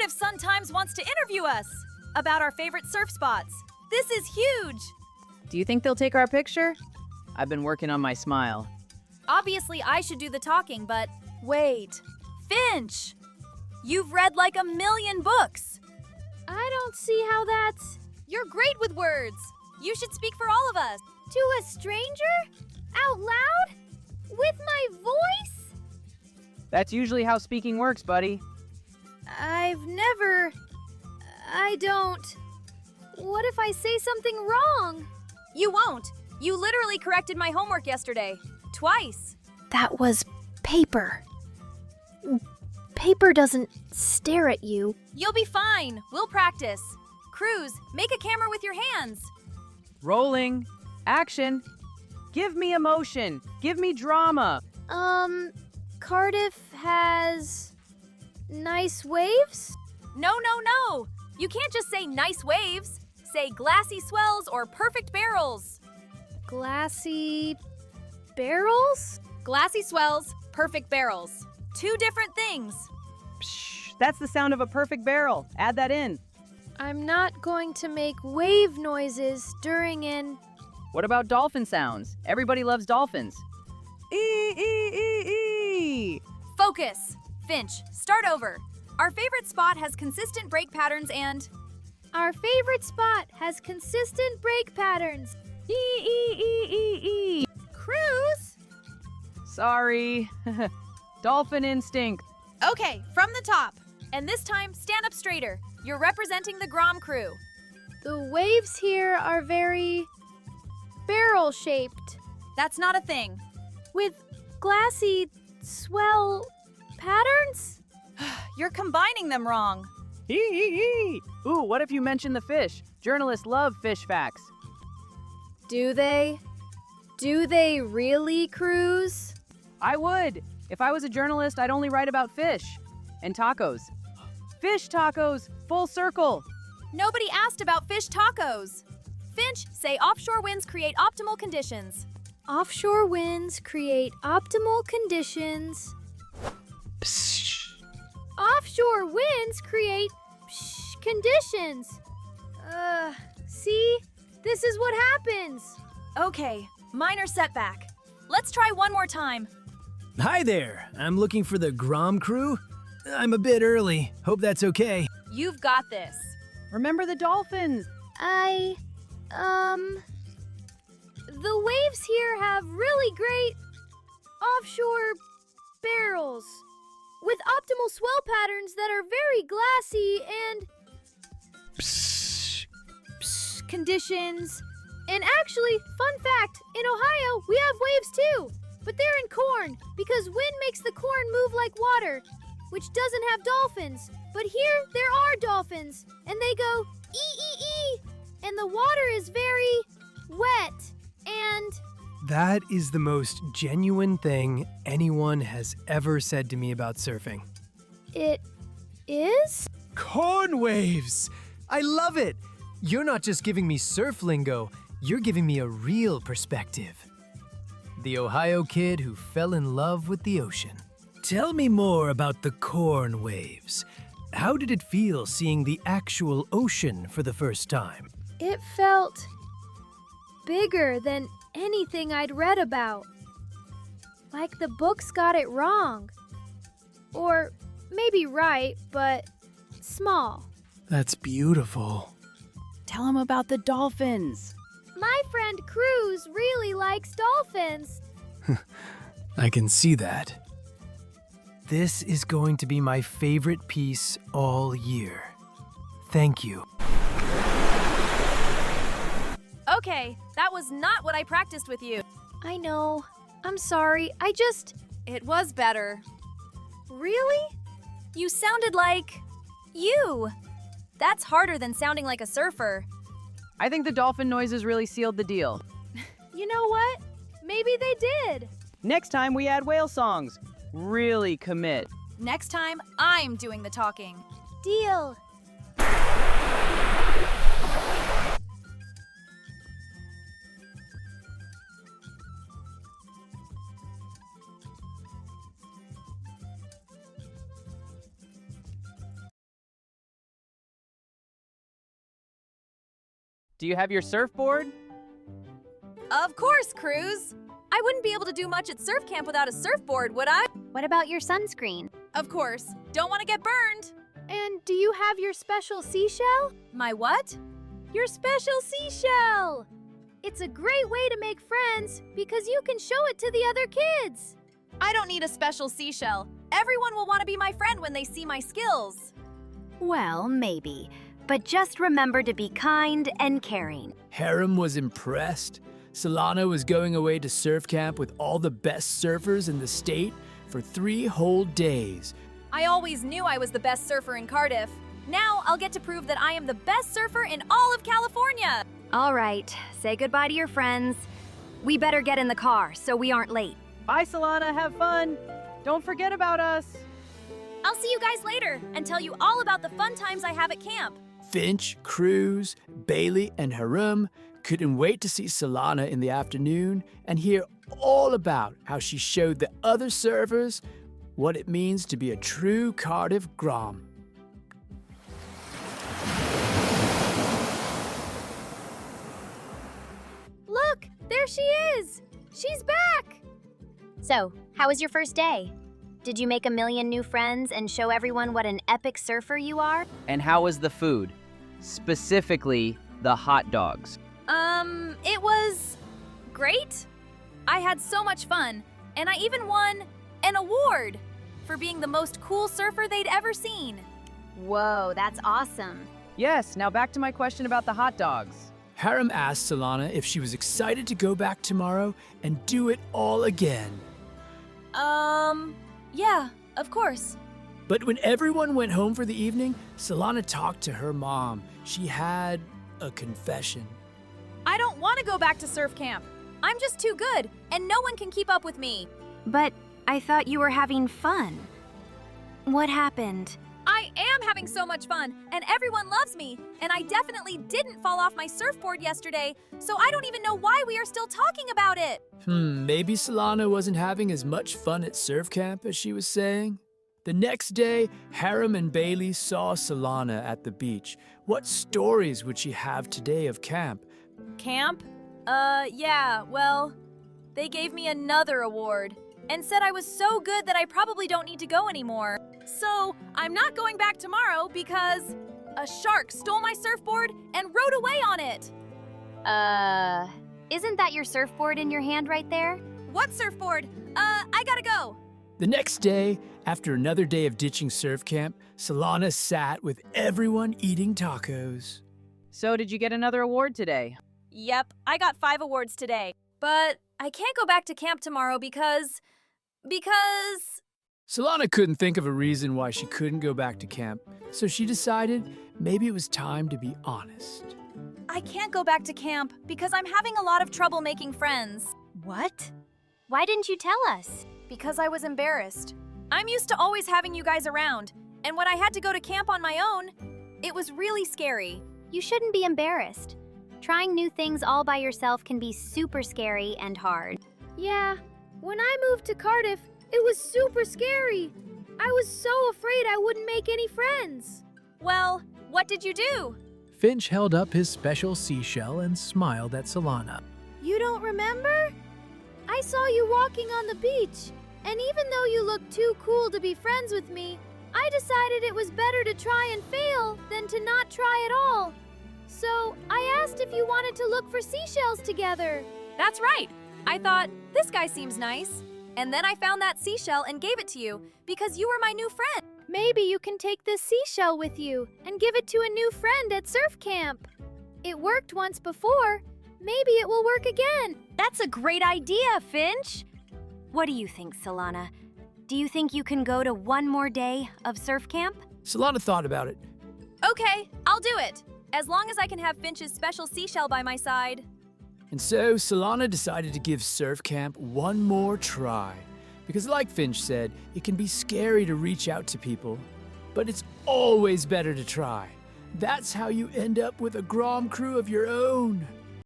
Narrative Sun Times wants to interview us about our favorite surf spots. This is huge! Do you think they'll take our picture? I've been working on my smile. Obviously, I should do the talking, but wait. Finch! You've read like 1,000,000 books. I don't see how that's... You're great with words. You should speak for all of us. To a stranger? Out loud? With my voice? That's usually how speaking works, buddy. I don't... What if I say something wrong? You won't. You literally corrected my homework yesterday. Twice. That was paper. Paper doesn't stare at you. You'll be fine. We'll practice. Cruz, make a camera with your hands. Rolling. Action. Give me emotion. Give me drama. Cardiff has... nice waves? No. You can't just say nice waves. Say glassy swells or perfect barrels. Glassy... barrels? Glassy swells, perfect barrels. Two different things. Psh, that's the sound of a perfect barrel. Add that in. I'm not going to make wave noises during an... What about dolphin sounds? Everybody loves dolphins. Focus. Finch, start over. Our favorite spot has consistent break patterns and... Our favorite spot has consistent break patterns. Cruz? Sorry. Dolphin instinct. Okay, from the top. And this time, stand up straighter. You're representing the Grom crew. The waves here are very... barrel-shaped. That's not a thing. With glassy swell patterns? You're combining them wrong. Ooh, what if you mention the fish? Journalists love fish facts. Do they? Do they really, Cruz? I would. If I was a journalist, I'd only write about fish and tacos. Fish tacos, full circle. Nobody asked about fish tacos. Finch, say offshore winds create optimal conditions. Offshore winds create optimal conditions. Psh. Offshore winds create conditions. See? This is what happens. Okay, minor setback. Let's try one more time. Hi there. I'm looking for the Grom crew. I'm a bit early. Hope that's okay. You've got this. Remember the dolphins. The waves here have really great offshore barrels with optimal swell patterns that are very glassy and conditions. And actually, fun fact, in Ohio, we have waves too, but they're in corn because wind makes the corn move like water, which doesn't have dolphins. But here, there are dolphins, and they go ee, and the water is very wet, and... That is the most genuine thing anyone has ever said to me about surfing. It is? Corn waves! I love it! You're not just giving me surf lingo, you're giving me a real perspective. The Ohio kid who fell in love with the ocean. Tell me more about the corn waves. How did it feel seeing the actual ocean for the first time? It felt bigger than anything I'd read about. Like the books got it wrong. Or maybe right, but small. That's beautiful. Tell them about the dolphins. My friend Cruz really likes dolphins. I can see that. This is going to be my favorite piece all year. Thank you. Okay, that was not what I practiced with you. I know. I'm sorry. It was better. Really? You sounded like... you. That's harder than sounding like a surfer. I think the dolphin noises really sealed the deal. You know what? Maybe they did. Next time we add whale songs. Really commit. Next time, I'm doing the talking. Deal. Do you have your surfboard? Of course, Cruz. I wouldn't be able to do much at surf camp without a surfboard, would I? What about your sunscreen? Of course. Don't want to get burned. And do you have your special seashell? My what? Your special seashell! It's a great way to make friends because you can show it to the other kids. I don't need a special seashell. Everyone will want to be my friend when they see my skills. Well, maybe. But just remember to be kind and caring. Harem was impressed. Solana was going away to surf camp with all the best surfers in the state for 3 whole days. I always knew I was the best surfer in Cardiff. Now I'll get to prove that I am the best surfer in all of California. All right, say goodbye to your friends. We better get in the car so we aren't late. Bye, Solana. Have fun. Don't forget about us. I'll see you guys later and tell you all about the fun times I have at camp. Finch, Cruz, Bailey, and Harem couldn't wait to see Solana in the afternoon and hear all about how she showed the other surfers what it means to be a true Cardiff Grom. Look, there she is! She's back! So, how was your first day? Did you make a million new friends and show everyone what an epic surfer you are? And how was the food? Specifically, the hot dogs. It was great. I had so much fun, and I even won an award for being the most cool surfer they'd ever seen. Whoa, that's awesome. Yes, now back to my question about the hot dogs. Harem asked Solana if she was excited to go back tomorrow and do it all again. Yeah, of course. But when everyone went home for the evening, Solana talked to her mom. She had a confession. I don't want to go back to surf camp. I'm just too good, and no one can keep up with me. But I thought you were having fun. What happened? I am having so much fun, and everyone loves me, and I definitely didn't fall off my surfboard yesterday, so I don't even know why we are still talking about it. Maybe Solana wasn't having as much fun at surf camp as she was saying. The next day, Harem and Bailey saw Solana at the beach. What stories would she have today of camp? Camp? Yeah, well, they gave me another award and said I was so good that I probably don't need to go anymore. So, I'm not going back tomorrow because a shark stole my surfboard and rode away on it. Isn't that your surfboard in your hand right there? What surfboard? I gotta go. The next day, after another day of ditching surf camp, Solana sat with everyone eating tacos. So, did you get another award today? Yep, I got 5 awards today. But I can't go back to camp tomorrow because... Solana couldn't think of a reason why she couldn't go back to camp, so she decided maybe it was time to be honest. I can't go back to camp because I'm having a lot of trouble making friends. What? Why didn't you tell us? Because I was embarrassed. I'm used to always having you guys around, and when I had to go to camp on my own, it was really scary. You shouldn't be embarrassed. Trying new things all by yourself can be super scary and hard. Yeah, when I moved to Cardiff, it was super scary. I was so afraid I wouldn't make any friends. Well, what did you do? Finch held up his special seashell and smiled at Solana. You don't remember? I saw you walking on the beach, and even though you looked too cool to be friends with me, I decided it was better to try and fail than to not try at all. So I asked if you wanted to look for seashells together. That's right. I thought, this guy seems nice. And then I found that seashell and gave it to you because you were my new friend. Maybe you can take this seashell with you and give it to a new friend at surf camp. It worked once before. Maybe it will work again. That's a great idea, Finch. What do you think, Solana? Do you think you can go to one more day of surf camp? Solana thought about it. Okay, I'll do it. As long as I can have Finch's special seashell by my side. And so Solana decided to give surf camp one more try. Because like Finch said, it can be scary to reach out to people. But it's always better to try. That's how you end up with a Grom crew of your own.